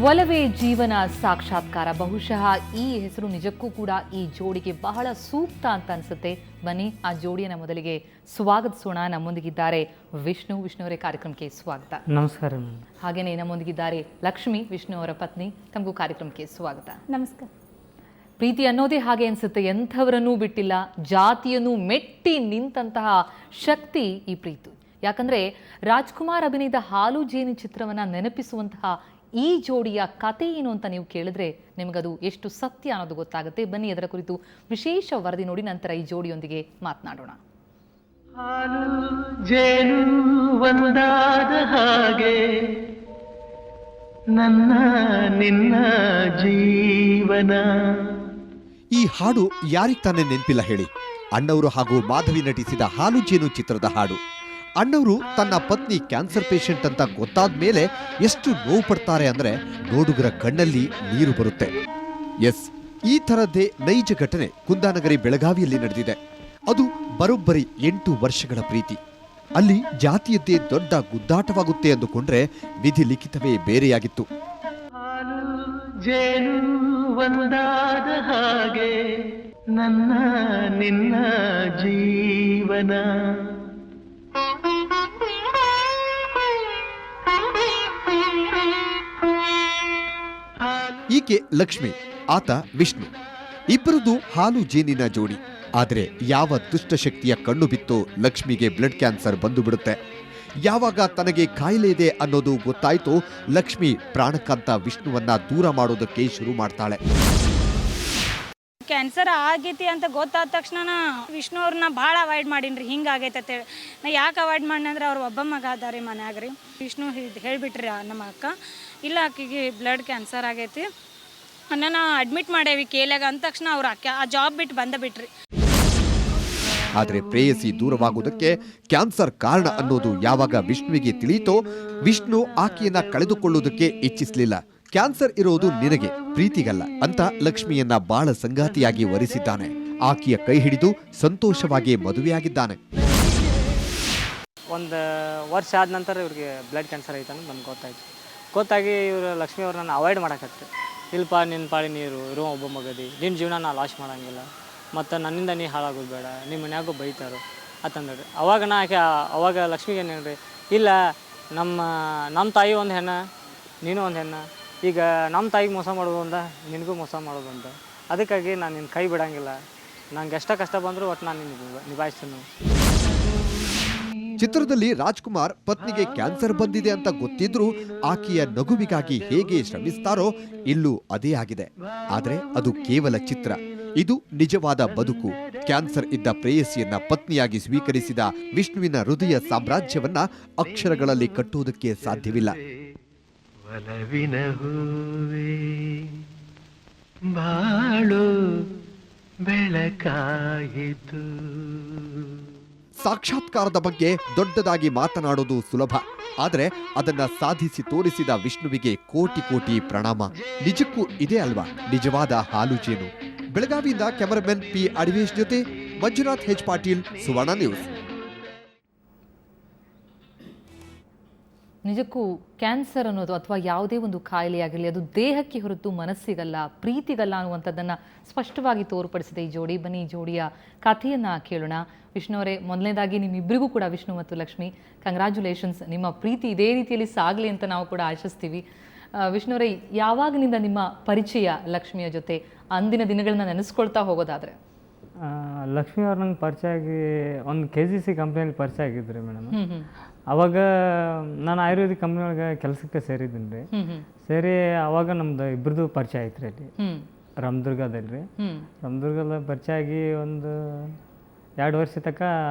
ಒಲವೇ ಜೀವನ ಸಾಕ್ಷಾತ್ಕಾರ. ಬಹುಶಃ ಈ ಹೆಸರು ನಿಜಕ್ಕೂ ಕೂಡ ಈ ಜೋಡಿಗೆ ಬಹಳ ಸೂಕ್ತ ಅಂತ ಅನ್ಸುತ್ತೆ. ಬನ್ನಿ ಆ ಜೋಡಿಯನ್ನ ಮೊದಲಿಗೆ ಸ್ವಾಗತಿಸೋಣ. ನಮ್ಮೊಂದಿಗಿದ್ದಾರೆ ವಿಷ್ಣು ಅವರೇ, ಕಾರ್ಯಕ್ರಮಕ್ಕೆ ಸ್ವಾಗತ. ನಮಸ್ಕಾರ. ಹಾಗೇನೆ ನಮ್ಮೊಂದಿಗಿದ್ದಾರೆ ಲಕ್ಷ್ಮಿ, ವಿಷ್ಣು ಅವರ ಪತ್ನಿ. ತಮಗೂ ಕಾರ್ಯಕ್ರಮಕ್ಕೆ ಸ್ವಾಗತ. ನಮಸ್ಕಾರ. ಪ್ರೀತಿ ಅನ್ನೋದೇ ಹಾಗೆ ಅನ್ಸುತ್ತೆ, ಎಂಥವರನ್ನೂ ಬಿಟ್ಟಿಲ್ಲ, ಜಾತಿಯನ್ನು ಮೆಟ್ಟಿ ನಿಂತಹ ಶಕ್ತಿ ಈ ಪ್ರೀತಿ. ಯಾಕಂದ್ರೆ ರಾಜ್ಕುಮಾರ್ ಅಭಿನಯದ ಹಾಲು ಜೇನು ಚಿತ್ರವನ್ನ ನೆನಪಿಸುವಂತಹ ಈ ಜೋಡಿಯ ಕತೆ ಏನು ಅಂತ ನೀವು ಕೇಳಿದ್ರೆ ನಿಮಗದು ಎಷ್ಟು ಸತ್ಯ ಅನ್ನೋದು ಗೊತ್ತಾಗುತ್ತೆ. ಬನ್ನಿ ಅದರ ಕುರಿತು ವಿಶೇಷ ವರದಿ ನೋಡಿ, ನಂತರ ಈ ಜೋಡಿಯೊಂದಿಗೆ ಮಾತನಾಡೋಣ. ಹಾಲು ಜೇನು ಒಂದಾದ ಹಾಗೆ ನನ್ನ ನಿನ್ನ ಜೀವನ. ಈ ಹಾಡು ಯಾರಿಗೆ ತಾನೇ ನೆನಪಿಲ್ಲ ಹೇಳಿ? ಅಣ್ಣವರು ಹಾಗೂ ಮಾಧವಿ ನಟಿಸಿದ ಹಾಲು ಜೇನು ಚಿತ್ರದ ಹಾಡು. ಅಣ್ಣವರು ತನ್ನ ಪತ್ನಿ ಕ್ಯಾನ್ಸರ್ ಪೇಷಂಟ್ ಅಂತ ಗೊತ್ತಾದ ಮೇಲೆ ಎಷ್ಟು ನೋವು ಪಡ್ತಾರೆ ಅಂದ್ರೆ ನೋಡುಗರ ಕಣ್ಣಲ್ಲಿ ನೀರು ಬರುತ್ತೆ. ಎಸ್, ಈ ಥರದ್ದೇ ನೈಜ ಘಟನೆ ಕುಂದಾನಗರಿ ಬೆಳಗಾವಿಯಲ್ಲಿ ನಡೆದಿದೆ. ಅದು ಬರೋಬ್ಬರಿ 8 ವರ್ಷಗಳ ಪ್ರೀತಿ. ಅಲ್ಲಿ ಜಾತಿಯದ್ದೇ ದೊಡ್ಡ ಗುದ್ದಾಟವಾಗುತ್ತೆ ಅಂದುಕೊಂಡ್ರೆ ವಿಧಿ ಲಿಖಿತವೇ ಬೇರೆಯಾಗಿತ್ತು. ಹಾಲು ಜೇನು ಒಂದಾದ ಹಾಗೆ ನನ್ನ ನಿನ್ನ ಜೀವನ. ಈಕೆ ಲಕ್ಷ್ಮಿ, ಆತ ವಿಷ್ಣು. ಇಬ್ಬರದು ಹಾಲು ಜೇನಿನ ಜೋಡಿ. ಆದರೆ ಯಾವ ದುಷ್ಟಶಕ್ತಿಯ ಕಣ್ಣು ಬಿತ್ತೋ ಲಕ್ಷ್ಮಿಗೆ ಬ್ಲಡ್ ಕ್ಯಾನ್ಸರ್ ಬಂದು ಬಿಡುತ್ತೆ. ಯಾವಾಗ ತನಗೆ ಕಾಯಿಲೆ ಇದೆ ಅನ್ನೋದು ಗೊತ್ತಾಯ್ತೋ ಲಕ್ಷ್ಮಿ ಪ್ರಾಣಕ್ಕಂತ ವಿಷ್ಣುವನ್ನ ದೂರ ಮಾಡೋದಕ್ಕೆ ಶುರು ಮಾಡ್ತಾಳೆ. ಕ್ಯಾನ್ಸರ್ ಆಗೈತಿ ಅಂತ ಗೊತ್ತಾದ ತಕ್ಷಣ ವಿಷ್ಣು ಅವ್ರನ್ನ ಭಾಳ ಅವಾಯ್ಡ್ ಮಾಡೀನಿ. ಹಿಂಗಾಗೈತೆ ಅಂತೇಳಿ ನಾ ಯಾಕೆ ಅವಾಯ್ಡ್ ಮಾಡಿನಂದ್ರೆ ಅವ್ರು ಒಬ್ಬ ಮಗ ಅದಾರಿ ಮನ್ಯಾಗ ರೀ. ವಿಷ್ಣು ಹೇಳಿಬಿಟ್ರಿ ನಮ್ಮ ಅಕ್ಕ, ಇಲ್ಲ ಆಕೆಗೆ ಬ್ಲಡ್ ಕ್ಯಾನ್ಸರ್ ಆಗೈತಿ, ನಾನು ಅಡ್ಮಿಟ್ ಮಾಡೇವಿ ಕೇಲಾಗ ಅಂದ ತಕ್ಷಣ ಅವ್ರು ಆ ಜಾಬ್ ಬಿಟ್ಟು ಬಿಟ್ರಿ. ಆದರೆ ಪ್ರೇಯಸಿ ದೂರವಾಗುವುದಕ್ಕೆ ಕ್ಯಾನ್ಸರ್ ಕಾರಣ ಅನ್ನೋದು ಯಾವಾಗ ವಿಷ್ಣುವಿಗೆ ತಿಳಿಯಿತೋ ವಿಷ್ಣು ಆಕೆಯನ್ನ ಕಳೆದುಕೊಳ್ಳುವುದಕ್ಕೆ ಇಚ್ಛಿಸಲಿಲ್ಲ. ಕ್ಯಾನ್ಸರ್ ಇರೋದು ನಿನಗೆ, ಪ್ರೀತಿಗಲ್ಲ ಅಂತ ಲಕ್ಷ್ಮಿಯನ್ನ ಬಾಳ ಸಂಗಾತಿಯಾಗಿ ವರಿಸಿದ್ದಾನೆ. ಆಕೆಯ ಕೈ ಹಿಡಿದು ಸಂತೋಷವಾಗಿ ಮದುವೆಯಾಗಿದ್ದಾನೆ. ಒಂದು ವರ್ಷ ಆದ ನಂತರ ಇವ್ರಿಗೆ ಬ್ಲಡ್ ಕ್ಯಾನ್ಸರ್ ಐತೆ ಅನ್ನೋದು ನಮ್ಗೆ ಗೊತ್ತಾಗಿ ಇವರು ಲಕ್ಷ್ಮಿ ಅವ್ರನ್ನ ಅವಾಯ್ಡ್ ಮಾಡಕತ್ರಿ. ಇಲ್ಪ ನಿನ್ನ ಪಾಳಿ ನೀರು ಇರೋ ಒಬ್ಬ ಮಗದಿ, ನಿನ್ನ ಜೀವನ ನಾ ಲಾಸ್ ಮಾಡೋಂಗಿಲ್ಲ, ಮತ್ತು ನನ್ನಿಂದ ನೀ ಹಾಳಾಗೋದು ಬೇಡ, ನಿಮ್ಮ ಮನ್ಯಾಗೂ ಬೈತಾರೋ ಅಂತಂದ್ರಿ. ಅವಾಗ ಲಕ್ಷ್ಮಿಗೆ ಏನು ಹೇಳ್ರಿ, ಇಲ್ಲ ನಮ್ಮ ತಾಯಿ ಒಂದು ಹೆಣ್ಣ, ನೀನು ಒಂದು ಹೆಣ್ಣ, ಈಗ ನಮ್ಮ ತಾಯಿಗೆ ಮೋಸ ಮಾಡೋದು ಅಂತ ನಿನಗೂ ಮೋಸ ಮಾಡೋದು ಅಂತ, ಅದಕ್ಕಾಗಿ ನಾನು ನಿನ್ನ ಕೈ ಬಿಡೋಂಗಿಲ್ಲ, ನಂಗೆ ಎಷ್ಟ ಕಷ್ಟ ಬಂದರೂ ಒಟ್ಟು ನಾನು ನಿಭಾಯಿಸ್ತೀನಿ. ಚಿತ್ರದಲ್ಲಿ ರಾಜ್ಕುಮಾರ್ ಪತ್ನಿಗೆ ಕ್ಯಾನ್ಸರ್ ಬಂದಿದೆ ಅಂತ ಗೊತ್ತಿದ್ರೂ ಆಕೆಯ ನಗುವಿಗಾಗಿ ಹೇಗೆ ಶ್ರಮಿಸ್ತಾರೋ ಇಲ್ಲೂ ಅದೇ ಆಗಿದೆ. ಆದರೆ ಅದು ಕೇವಲ ಚಿತ್ರ, ಇದು ನಿಜವಾದ ಬದುಕು. ಕ್ಯಾನ್ಸರ್ ಇದ್ದ ಪ್ರೇಯಸಿಯನ್ನ ಪತ್ನಿಯಾಗಿ ಸ್ವೀಕರಿಸಿದ ವಿಷ್ಣುವಿನ ಹೃದಯ ಸಾಮ್ರಾಜ್ಯವನ್ನ ಅಕ್ಷರಗಳಲ್ಲಿ ಕಟ್ಟುವುದಕ್ಕೆ ಸಾಧ್ಯವಿಲ್ಲ. ಒಲವಿನ ಹೂವೇ ಬಾಳು ಬೆಳಕಾಯಿತು. ಸಾಕ್ಷಾತ್ಕಾರದ ಬಗ್ಗೆ ದೊಡ್ಡದಾಗಿ ಮಾತನಾಡೋದು ಸುಲಭ, ಆದರೆ ಅದನ್ನ ಸಾಧಿಸಿ ತೋರಿಸಿದ ವಿಷ್ಣುವಿಗೆ ಕೋಟಿ ಕೋಟಿ ಪ್ರಣಾಮ. ನಿಜಕ್ಕೂ ಇದೇ ಅಲ್ವಾ ನಿಜವಾದ ಹಾಲು ಜೇನು? ಬೆಳಗಾವಿಯಿಂದ ಕ್ಯಾಮರಾಮನ್ ಪಿ ಅಡಿವೇಶ್ ಜೊತೆ ಮಂಜುನಾಥ್ ಹೆಚ್ ಪಾಟೀಲ್, ಸುವರ್ಣ ನ್ಯೂಸ್. ನಿಜಕ್ಕೂ ಕ್ಯಾನ್ಸರ್ ಅನ್ನೋದು ಅಥವಾ ಯಾವುದೇ ಒಂದು ಕಾಯಿಲೆಯಾಗಿರಲಿ ಅದು ದೇಹಕ್ಕೆ ಹೊರತು ಮನಸ್ಸಿಗಲ್ಲ, ಪ್ರೀತಿಗಲ್ಲ ಅನ್ನುವಂಥದ್ದನ್ನು ಸ್ಪಷ್ಟವಾಗಿ ತೋರ್ಪಡಿಸಿದೆ ಈ ಜೋಡಿ. ಬನ್ನಿ ಈ ಜೋಡಿಯ ಕಥೆಯನ್ನು ಕೇಳೋಣ. ವಿಷ್ಣು ಅವರೇ, ಮೊದಲನೇದಾಗಿ ನಿಮ್ಮಿಬ್ಬರಿಗೂ ಕೂಡ, ವಿಷ್ಣು ಮತ್ತು ಲಕ್ಷ್ಮಿ, ಕಂಗ್ರ್ಯಾಚುಲೇಷನ್ಸ್. ನಿಮ್ಮ ಪ್ರೀತಿ ಇದೇ ರೀತಿಯಲ್ಲಿ ಸಾಗಲಿ ಅಂತ ನಾವು ಕೂಡ ಆಶಿಸ್ತೀವಿ. ವಿಷ್ಣು ಅವರೇ, ಯಾವಾಗಿನಿಂದ ನಿಮ್ಮ ಪರಿಚಯ ಲಕ್ಷ್ಮಿಯ ಜೊತೆ? ಅಂದಿನ ದಿನಗಳನ್ನ ನೆನೆಸ್ಕೊಳ್ತಾ ಹೋಗೋದಾದ್ರೆ. ಲಕ್ಷ್ಮಿ ಅವ್ರು ನಂಗೆ ಪರಿಚಯ ಆಗಿ ಒಂದು KGC ಕಂಪ್ನಿಯಲ್ಲಿ ಪರಿಚಯ ಆಗಿದ್ರಿ ಮೇಡಮ್. ಅವಾಗ ನಾನು ಆಯುರ್ವೇದಿಕ್ ಕಂಪ್ನಿ ಒಳಗೆ ಕೆಲಸಕ್ಕೆ ಸೇರಿದ್ದೀನಿ ರೀ. ಸೇರಿ ಅವಾಗ ನಮ್ದು ಇಬ್ಬರದು ಪರಿಚಯ ಆಯ್ತು ರೀ ಅಲ್ಲಿ ರಾಮದುರ್ಗದಲ್ಲಿ. ರಾಮದುರ್ಗದ ಪರಿಚಯ ಆಗಿ ಒಂದು 2 ವರ್ಷ ತನಕ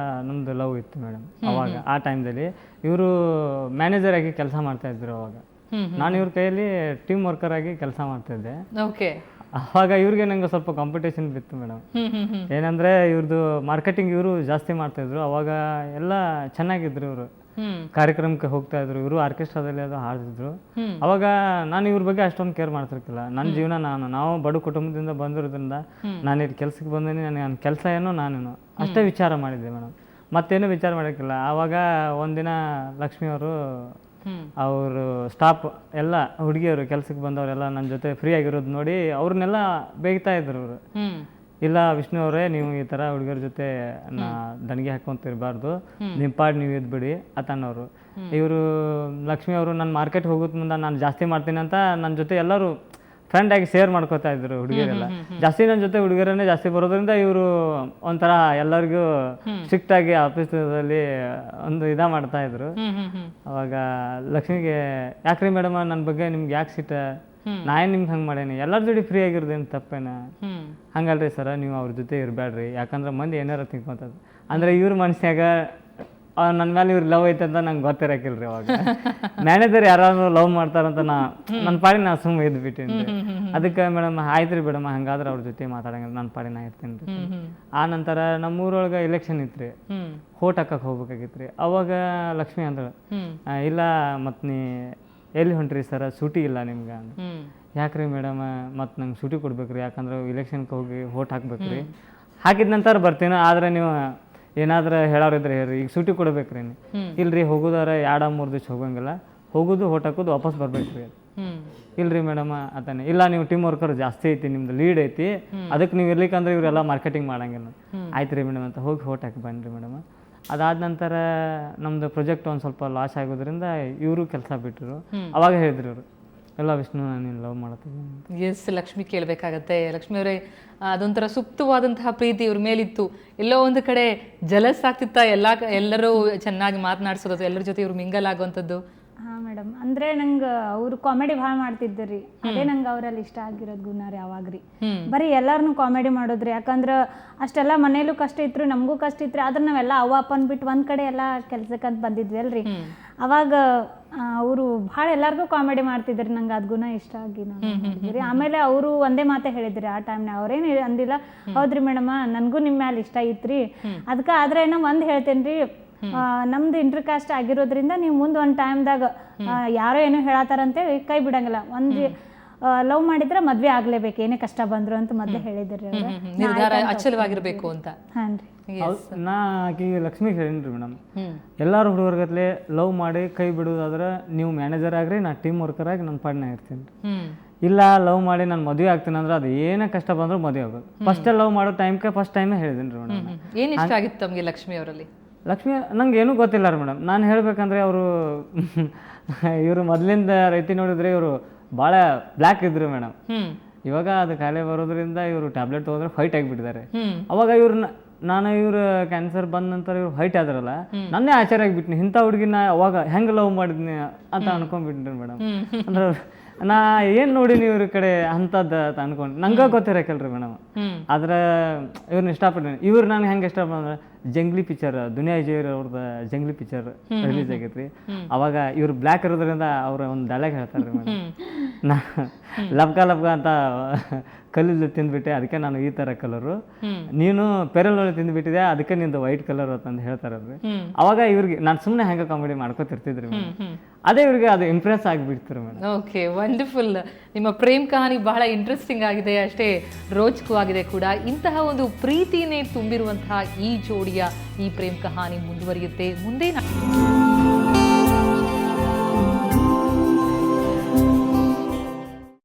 ನಮ್ದು ಲವ್ ಇತ್ತು ಮೇಡಮ್. ಅವಾಗ ಆ ಟೈಮ್ದಲ್ಲಿ ಇವರು ಮ್ಯಾನೇಜರ್ ಆಗಿ ಕೆಲಸ ಮಾಡ್ತಾ ಇದ್ರು. ಅವಾಗ ನಾನು ಇವ್ರ ಕೈಯಲ್ಲಿ ಟೀಮ್ ವರ್ಕರ್ ಆಗಿ ಕೆಲಸ ಮಾಡ್ತಾ ಇದ್ದೆ. ಅವಾಗ ಇವ್ರಿಗೆ ನಂಗೆ ಸ್ವಲ್ಪ ಕಾಂಪಿಟೇಷನ್ ಬಿತ್ತು ಮೇಡಮ್. ಏನಂದ್ರೆ ಇವ್ರದ್ದು ಮಾರ್ಕೆಟಿಂಗ್ ಇವರು ಜಾಸ್ತಿ ಮಾಡ್ತಾ ಇದ್ರು. ಅವಾಗ ಎಲ್ಲ ಚೆನ್ನಾಗಿದ್ರು, ಇವರು ಕಾರ್ಯಕ್ರಮಕ್ಕೆ ಹೋಗ್ತಾ ಇದ್ರು, ಇವರು ಆರ್ಕೆಸ್ಟ್ರಾದಲ್ಲಿ ಅದು ಹಾಡ್ತಿದ್ರು. ಅವಾಗ ನಾನು ಇವ್ರ ಬಗ್ಗೆ ಅಷ್ಟೊಂದು ಕೇರ್ ಮಾಡ್ತಿರ್ಕಿಲ್ಲ. ನನ್ನ ಜೀವನ ನಾವು ಬಡ ಕುಟುಂಬದಿಂದ ಬಂದಿರೋದ್ರಿಂದ ನಾನು ಇಲ್ಲಿ ಕೆಲ್ಸಕ್ಕೆ ಬಂದೀನಿ, ನನ್ನ ಕೆಲಸ ಏನೋ ನಾನೇನೋ ಅಷ್ಟೇ ವಿಚಾರ ಮಾಡಿದ್ದೆ ಮೇಡಮ್. ಮತ್ತೇನು ವಿಚಾರ ಮಾಡೋಕ್ಕಿಲ್ಲ. ಆವಾಗ ಒಂದಿನ ಲಕ್ಷ್ಮಿ ಅವರು ಅವರು ಸ್ಟಾಫ್ ಎಲ್ಲ ಹುಡುಗಿಯರು ಕೆಲ್ಸಕ್ಕೆ ಬಂದವರೆಲ್ಲ ನನ್ನ ಜೊತೆ ಫ್ರೀ ಆಗಿರೋದು ನೋಡಿ ಅವ್ರನ್ನೆಲ್ಲ ಬೇಯ್ತಾ ಇದ್ರು ಅವರು. ಇಲ್ಲ ವಿಷ್ಣು ಅವರೇ, ನೀವು ಈ ಥರ ಹುಡುಗರ ಜೊತೆ ದಣಿಗೆ ಹಾಕೊಂತಿರ್ಬಾರ್ದು, ನಿಮ್ಮ ಪಾಡ್ ನೀವು ಇದ್ಬಿಡಿ ಅತನವರು. ಇವರು ಲಕ್ಷ್ಮಿ ಅವರು ನನ್ನ ಮಾರ್ಕೆಟ್ ಹೋಗೋದ್ ಮುಂದೆ ನಾನು ಜಾಸ್ತಿ ಮಾಡ್ತೀನಿ ಅಂತ ನನ್ನ ಜೊತೆ ಎಲ್ಲರೂ ಫ್ರೆಂಡ್ ಆಗಿ ಶೇರ್ ಮಾಡ್ಕೋತಾ ಇದ್ರು ಹುಡುಗಿಯರೆಲ್ಲ. ಜಾಸ್ತಿ ನನ್ನ ಜೊತೆ ಹುಡುಗರನ್ನೇ ಜಾಸ್ತಿ ಬರೋದ್ರಿಂದ ಇವರು ಒಂಥರ ಎಲ್ಲರಿಗೂ ಸ್ಟ್ರಿಕ್ಟ್ ಆಗಿ ಆಫೀಸಲ್ಲಿ ಒಂದು ಮಾಡ್ತಾ ಇದ್ರು. ಅವಾಗ ಲಕ್ಷ್ಮಿಗೆ, ಯಾಕ್ರಿ ಮೇಡಮ್ ನನ್ನ ಬಗ್ಗೆ ನಿಮ್ಗೆ ಯಾಕೆ ಸಿಟ್ಟ, ನಾ ಏನು ನಿಮ್ಗೆ ಹಂಗೆ ಮಾಡೇನಿ, ಎಲ್ಲರ ಜೋಡಿ ಫ್ರೀ ಆಗಿರೋದೇನು ತಪ್ಪೇನ? ಹಂಗಲ್ರಿ ಸರ, ನೀವು ಅವ್ರ ಜೊತೆ ಇರಬೇಡ್ರಿ, ಯಾಕಂದ್ರೆ ಮಂದಿ ಏನಾರ ತಿಳ್ಕೊಂತದ ಅಂದ್ರೆ ಇವ್ರ ಮನ್ಸ್ಯಾಗ ನನ್ನ ಮೇಲೆ ಇವ್ರು ಲವ್ ಐತೆ ಅಂತ ನಂಗೆ ಗೊತ್ತಿರಕಿಲ್ರಿ. ಅವಾಗ ಮ್ಯಾನೇಜರ್ ಯಾರಾದ್ರೂ ಲವ್ ಮಾಡ್ತಾರಂತ ನನ್ನ ಪಾಡಿ ನಾ ಸುಮ್ಮನೆ ಇದ್ಬಿಟ್ಟೇನಿ. ಅದಕ್ಕೆ ಮೇಡಮ್ ಆಯ್ತು ರೀ ಮೇಡಮ್, ಹಂಗಾದ್ರೆ ಅವ್ರ ಜೊತೆ ಮಾತಾಡಂಗಿಲ್ಲ, ನನ್ನ ಪಾಡಿ ನಾ ಇರ್ತೀನಿ ರೀ. ಆ ನಂತರ ನಮ್ಮೂರೊಳಗೆ ಎಲೆಕ್ಷನ್ ಇತ್ತು, ವೋಟ್ ಹಾಕಕ್ಕೆ ಹೋಗ್ಬೇಕಾಗಿತ್ತು ರೀ. ಅವಾಗ ಲಕ್ಷ್ಮಿ ಅಂದಳು, ಇಲ್ಲ ಮತ್ತು ನೀ ಎಲ್ಲಿ ಹೊಂಟ್ರಿ ಸರ, ಸೂಟಿ ಇಲ್ಲ ನಿಮ್ಗೆ ಅಂದ. ಯಾಕ್ರಿ ಮೇಡಮ್, ಮತ್ತು ನಂಗೆ ಸೂಟಿ ಕೊಡ್ಬೇಕ್ರಿ, ಯಾಕಂದ್ರೆ ಇಲೆಕ್ಷನ್ಗೆ ಹೋಗಿ ವೋಟ್ ಹಾಕ್ಬೇಕ್ರಿ. ಹಾಕಿದ ನಂತರ ಬರ್ತೀನಿ, ಆದರೆ ನೀವು ಏನಾದ್ರೂ ಹೇಳೋರಿದ್ರೆ ಹೇಳ್ರಿ, ಈಗ ಸೂಟಿ ಕೊಡ್ಬೇಕ್ರಿ. ಇಲ್ರಿ ಹೋಗೋದಾರ 2-3 ದಿವಸ ಹೋಗಂಗಿಲ್ಲ, ಹೋಗೋದು ವೋಟ್ ಹಾಕೋದು ವಾಪಸ್ ಬರ್ಬೇಕ್ರಿ. ಇಲ್ರಿ ಮೇಡಮ್ ಅತಾನೆ, ಇಲ್ಲ ನೀವು ಟೀಮ್ ವರ್ಕರ್ ಜಾಸ್ತಿ ಐತಿ, ನಿಮ್ದು ಲೀಡ್ ಐತಿ, ಅದಕ್ಕೆ ನೀವು ಇರ್ಲಿಕ್ಕಂದ್ರೆ ಇವರೆಲ್ಲ ಮಾರ್ಕೆಟಿಂಗ್ ಮಾಡಂಗಿಲ್ಲ. ಆಯ್ತು ರೀ ಮೇಡಮ್ ಅಂತ ಹೋಗಿ ವೋಟ್ ಹಾಕಿ ಬನ್ನಿರಿ ಮೇಡಮ್. ಅದಾದ ನಂತರ ನಮ್ಮದು ಪ್ರಾಜೆಕ್ಟ್ ಒಂದು ಸ್ವಲ್ಪ ಲಾಸ್ ಆಗೋದ್ರಿಂದ ಇವರು ಕೆಲಸ ಬಿಟ್ಟರು. ಅವಾಗ ಹೇಳಿದ್ರು ಇವರು, ಎಲ್ಲ ವಿಷ್ಣು ನೀನು ಲವ್ ಮಾಡ್ತೀನಿ. ಎಸ್, ಲಕ್ಷ್ಮಿ ಕೇಳಬೇಕಾಗತ್ತೆ. ಲಕ್ಷ್ಮಿ ಅವರೇ, ಅದೊಂಥರ ಸುಪ್ತವಾದಂತಹ ಪ್ರೀತಿ ಇವ್ರ ಮೇಲಿತ್ತು. ಎಲ್ಲೋ ಒಂದು ಕಡೆ ಜಲಸ್ ಆಗ್ತಿತ್ತ, ಎಲ್ಲರೂ ಚೆನ್ನಾಗಿ ಮಾತನಾಡ್ಸೋದು, ಎಲ್ಲರ ಜೊತೆ ಇವ್ರು ಮಿಂಗಲ್ ಆಗುವಂಥದ್ದು? ಹಾಂ ಮೇಡಮ್, ಅಂದರೆ ನಂಗೆ ಅವರು ಕಾಮಿಡಿ ಭಾಳ ಮಾಡ್ತಿದ್ರಿ, ಅದೇ ನಂಗೆ ಅವರಲ್ಲಿ ಇಷ್ಟ ಆಗಿರೋದು ಗುಣ ರೀ. ಅವಾಗ ರೀ ಬರೀ ಎಲ್ಲಾರನ್ನೂ ಕಾಮಿಡಿ ಮಾಡೋದ್ರಿ, ಯಾಕಂದ್ರೆ ಅಷ್ಟೆಲ್ಲ ಮನೇಲೂ ಕಷ್ಟ ಇತ್ತು, ನಮಗೂ ಕಷ್ಟ ಇತ್ತು. ಆದ್ರೆ ನಾವೆಲ್ಲ ಅವ್ವ ಅಪ್ಪನ ಬಿಟ್ಟು ಒಂದು ಕಡೆ ಎಲ್ಲ ಕೆಲ್ಸಕ್ಕಂತ ಬಂದಿದ್ವಿ ಅಲ್ರಿ. ಅವಾಗ ಅವರು ಭಾಳ ಎಲ್ಲರಿಗೂ ಕಾಮಿಡಿ ಮಾಡ್ತಿದ್ರಿ, ನಂಗೆ ಅದು ಗುಣ ಇಷ್ಟ ಆಗಿ ನಾನು. ಆಮೇಲೆ ಅವರು ಒಂದೇ ಮಾತೇ ಹೇಳಿದ್ರಿ ಆ ಟೈಮ್ನ, ಅವ್ರೇನು ಅಂದಿಲ್ಲ, ಹೌದ್ರಿ ಮೇಡಮ್ ನನಗೂ ನಿಮ್ಮ ಮ್ಯಾಲೆ ಇಷ್ಟ ಇತ್ರಿ, ಅದಕ್ಕೆ. ಆದ್ರೆ ನಾ ಒಂದು ಹೇಳ್ತೇನೆ ರೀ, ನಮ್ದು ಇಂಟರ್ ಕಾಸ್ಟ್ ಆಗಿರೋದ್ರಿಂದ ನೀವು ಮುಂದೆ ಒಂದು ಟೈಮ್ದಾಗ ಯಾರೋ ಏನೋ ಹೇಳತ್ತಾರಂತೇಳಿ ಕೈ ಬಿಡಂಗಿಲ್ಲ. ಒಂದು ಲವ್ ಮಾಡಿದ್ರೆ ಮದ್ವೆ ಆಗ್ಲೇಬೇಕು, ಏನೇ ಕಷ್ಟ ಬಂದ್ರು ಅಂತ ಮೊದಲೇ ಹೇಳಿದ್ರಿ. ನಿರ್ಧಾರ ಅಚಲವಾಗಿರ್ಬೇಕು ಅಂತ. ಹಾಂ ರೀ, ನಾ ಆಕಿ ಲಕ್ಷ್ಮಿ ಹೇಳಿನ್ರಿ ಮೇಡಮ್, ಎಲ್ಲರೂ ಹುಡುಗರ್ಗತ್ಲೆ ಲವ್ ಮಾಡಿ ಕೈ ಬಿಡೋದಾದ್ರೆ ನೀವು ಮ್ಯಾನೇಜರ್ ಆಗ್ರಿ, ನಾ ಟೀಮ್ ವರ್ಕರ್ ಆಗಿ ನನ್ನ ಪಾಡ್ನ ಇರ್ತೀನಿ. ಇಲ್ಲ ಲವ್ ಮಾಡಿ ನಾನು ಮದುವೆ ಆಗ್ತೀನಿ ಅಂದ್ರೆ ಅದು ಏನೇ ಕಷ್ಟ ಬಂದರೂ ಮದುವೆ ಆಗೋದು. ಫಸ್ಟ್ ಲವ್ ಮಾಡೋ ಫಸ್ಟ್ ಟೈಮೇ ಹೇಳಿದ್ದೀನಿ ರೀ ಮೇಡಮ್. ಏನು ಇಷ್ಟ ಆಗಿತ್ತು ತಮಗೆ ಲಕ್ಷ್ಮಿ ಅವರಲ್ಲಿ? ಲಕ್ಷ್ಮಿ ನಂಗೆ ಏನೂ ಗೊತ್ತಿಲ್ಲ ರೀ ಮೇಡಮ್. ನಾನು ಹೇಳ್ಬೇಕಂದ್ರೆ ಅವರು ಇವರು ಮೊದಲಿಂದ ರೈತಿ ನೋಡಿದ್ರೆ ಇವರು ಭಾಳ ಬ್ಲ್ಯಾಕ್ ಇದ್ರು ಮೇಡಮ್. ಇವಾಗ ಅದು ಕಾಯಿಲೆ ಬರೋದ್ರಿಂದ ಇವರು ಟ್ಯಾಬ್ಲೆಟ್ ತೊಗೊಂಡ್ರೆ ವೈಟ್ ಆಗಿಬಿಟ್ಟಿದ್ದಾರೆ. ಅವಾಗ ಇವ್ರು ಕ್ಯಾನ್ಸರ್ ಬಂದ ನಂತರ ಇವ್ರು ವೈಟ್ ಆದ್ರಲ್ಲ, ನನ್ನೇ ಆಶ್ಚರ್ಯ ಆಗಿಬಿಟ್ನಿ, ಇಂಥ ಹುಡುಗಿನ ಅವಾಗ ಹೆಂಗೆ ಲವ್ ಮಾಡಿದ್ನಿ ಅಂತ ಅನ್ಕೊಂಡ್ಬಿಟ್ರಿ ಮೇಡಮ್. ಅಂದ್ರೆ ನಾ ಏನು ನೋಡಿನಿ ಇವ್ರ ಕಡೆ ಅಂಥದ್ದು ಅಂತ ಅನ್ಕೊಂಡು ನಂಗೆ ಗೊತ್ತಿರಕಲ್ರಿ ಮೇಡಮ್. ಆದ್ರೆ ಇವ್ರನ್ನ ಇಷ್ಟಪಟ್ಟಿನಿ. ಇವ್ರು ನಾನು ಹೆಂಗೆ ಇಷ್ಟಪಡ್ರೆ ಜಂಗ್ಲಿ ಪಿಕ್ಚರ್, ದುನಿಯಾ ವಿಜಯ್ ಅವ್ರದ್ದು ಜಂಗ್ಲಿ ಪಿಕ್ಚರ್ ರಿಲೀಸ್ ಆಗೈತ್ರಿ. ಅವಾಗ ಇವ್ರು ಬ್ಲ್ಯಾಕ್ ಇರೋದ್ರಿಂದ ಅವ್ರ ಒಂದು ಡೈಲಾಗ್ ಹೇಳ್ತಾರೆ ಮೇಡಮ್, ನಾ ಲಬ್ಕ ಅಂತ ಕಲ್ಲಿದ್ದು ತಿಂದ್ಬಿಟ್ಟೆ, ಅದಕ್ಕೆ ನಾನು ಈ ಥರ ಕಲರು, ನೀನು ಪೆರಲ್ ತಿಂದ್ಬಿಟ್ಟಿದೆ, ಅದಕ್ಕೆ ನಿಂದು ವೈಟ್ ಕಲರ್ ಅಂತಂದು ಹೇಳ್ತಾರಲ್ರಿ. ಅವಾಗ ಇವ್ರಿಗೆ ನಾನು ಸುಮ್ಮನೆ ಹೆಂಗೆ ಕಾಮಿಡಿ ಮಾಡ್ಕೊತಿರ್ತಿದ್ರಿ ಮೇಡಮ್. ಅದೇ ಇವ್ರಿಗೆ ಅದು ಇಂಪ್ರೆಸ್ ಆಗಿಬಿಡ್ತಾರೆ ಮೇಡಮ್. Okay, wonderful. ನಿಮ್ಮ ಪ್ರೇಮ್ ಕಹಾನಿ ಬಹಳ ಇಂಟ್ರೆಸ್ಟಿಂಗ್ ಆಗಿದೆ, ಅಷ್ಟೇ ರೋಚಕೂ ಆಗಿದೆ ಕೂಡ. ಇಂತಹ ಒಂದು ಪ್ರೀತಿನೇ ತುಂಬಿರುವಂತಹ ಈ ಜೋಡಿಯ ಈ ಪ್ರೇಮ್ ಕಹಾನಿ ಮುಂದುವರಿಯುತ್ತೆ ಮುಂದೆ.